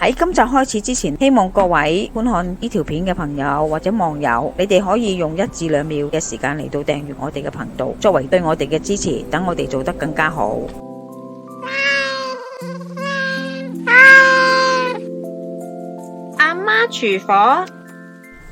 喺今集開始之前，希望各位觀看呢條片嘅朋友或者網友，你哋可以用1至2秒嘅時間嚟到訂閱我哋嘅頻道，作為對我哋嘅支持，等我哋做得更加好。阿媽廚房。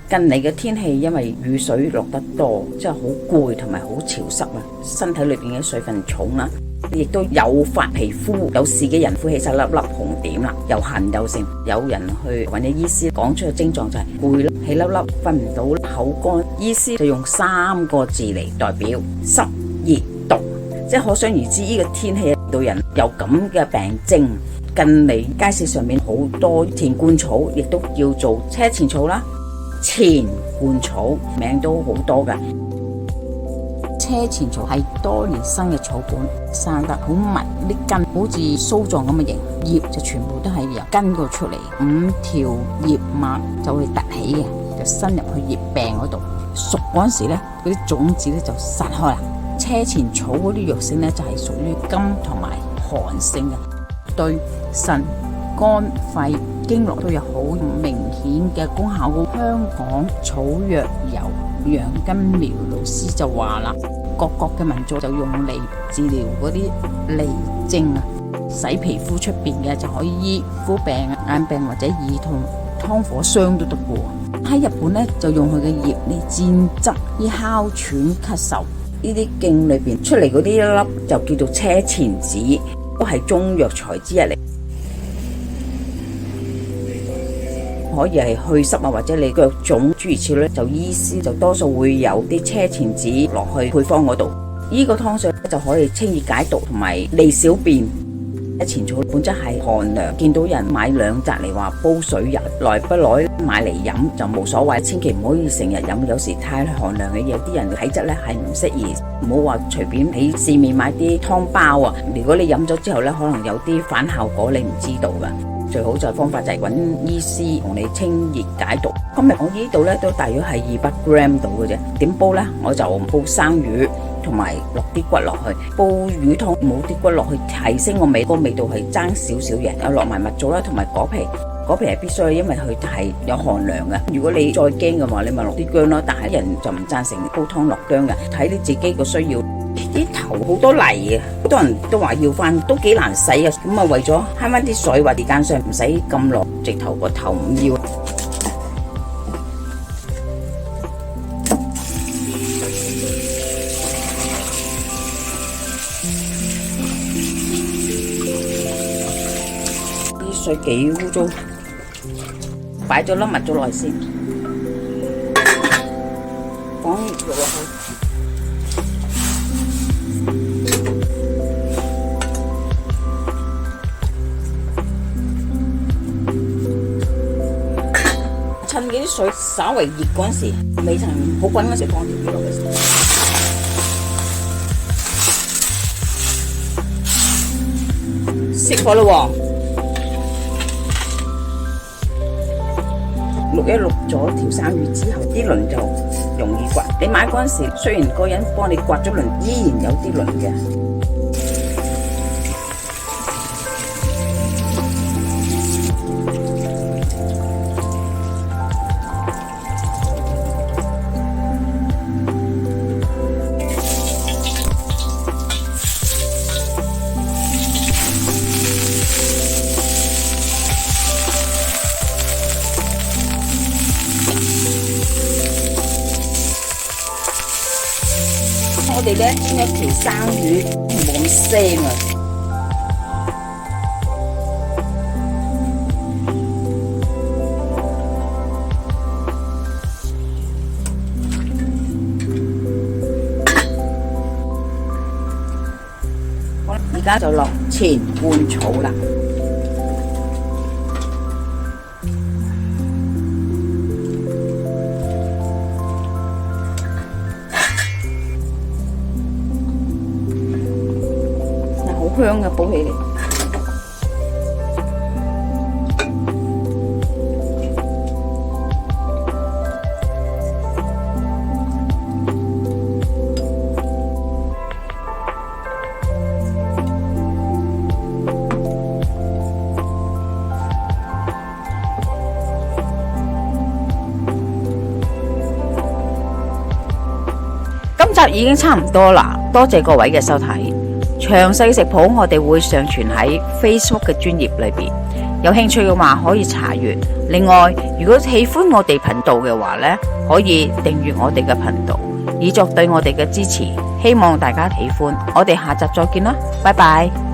近嚟嘅天氣因為雨水落得多，真係好攰同埋好潮濕啊！身體裏邊嘅水分重啦，亦都有發皮膚有事嘅人，膚起晒粒粒紅點啦，又痕又剩。有人去揾咗醫師，講出嘅症狀就係攰啦，起粒粒，瞓唔到，口乾。醫師就用3個字嚟代表：濕熱毒。即係可想而知，呢個天氣令到人有咁嘅病徵。近嚟街市上面好多田冠草，亦都叫做車前草啦。前冠草名都好多㗎，車前草係多年生嘅草本，生得好密，啲根好似鬚狀咁嘅形，葉就全部都係由根嗰出嚟，5條葉脈就會凸起嘅，就伸入去葉柄嗰度。熟嗰陣時咧，嗰啲種子咧就散開啦。車前草嗰啲藥性咧就係屬於甘同埋寒性嘅，對腎、肝、肺、經絡都有好明顯嘅功效。香港草藥油楊根苗老師就話啦，各國嘅民眾就用嚟治療嗰啲痢症啊，洗皮膚出邊嘅就可以醫膚病、眼病或者耳痛、湯火傷都得嘅。喺日本呢，就用佢嘅葉嚟煎汁，醫哮喘、咳嗽。呢啲莖裏邊出嚟嗰啲一粒就叫做車前子，都係中藥材之一嚟。可以係去濕啊，或者你腳腫諸如此類，就醫師就多數會有啲車前子落去配方嗰度。呢個湯水就可以清熱解毒同埋利小便。車前草本質係寒涼，見到人買2紮嚟話煲水飲，耐不耐買嚟飲就冇所謂，千祈唔可以成日飲。有時太寒涼嘅嘢，啲人體質咧係唔適宜，唔好話隨便喺市面買啲湯包啊。如果你飲咗之後咧，可能有啲反效果，你唔知道噶。最好就係方法就係揾醫師同你清熱解毒。今日我呢度咧都大約係200 gram 到嘅啫。點煲呢？我就煲生魚同埋落啲骨落去，煲魚湯冇啲骨落去，提升個味，個味道係爭少少嘅。有落埋蜜棗啦，同埋果皮。果皮係必須，因為佢係有寒涼嘅。如果你再驚嘅話，你咪落啲薑咯。但係人就唔贊成煲湯落薑嘅，睇你自己個需要。啲頭好多泥啊，好多人都話要翻，都幾難洗啊。咁啊，為咗慳翻啲水，或時間上唔使咁耐，直頭個頭唔要。啲水幾污糟，擺咗粒蜜棗落去先，放肉落去。趁嗰啲水稍微熱嗰陣時，未曾好滾嗰時，放條魚落去先。熄火啦喎！淥一淥咗條生魚之後，啲鱗就容易刮。你買嗰陣時，雖然個人幫你刮咗鱗，依然有啲鱗嘅。我哋咧煎一條生魚冇咁腥啊！好啦，而家就落前冠草啦。香嘅煲起嚟，集已經差唔多啦，多謝各位嘅收睇。詳細食譜我哋會上傳喺 Facebook 嘅專頁裏邊，有興趣嘅話可以查閱。另外，如果喜歡我哋頻道嘅話呢，可以訂閱我哋嘅頻道，以作對我哋嘅支持。希望大家喜歡，我哋下集再見啦，拜拜。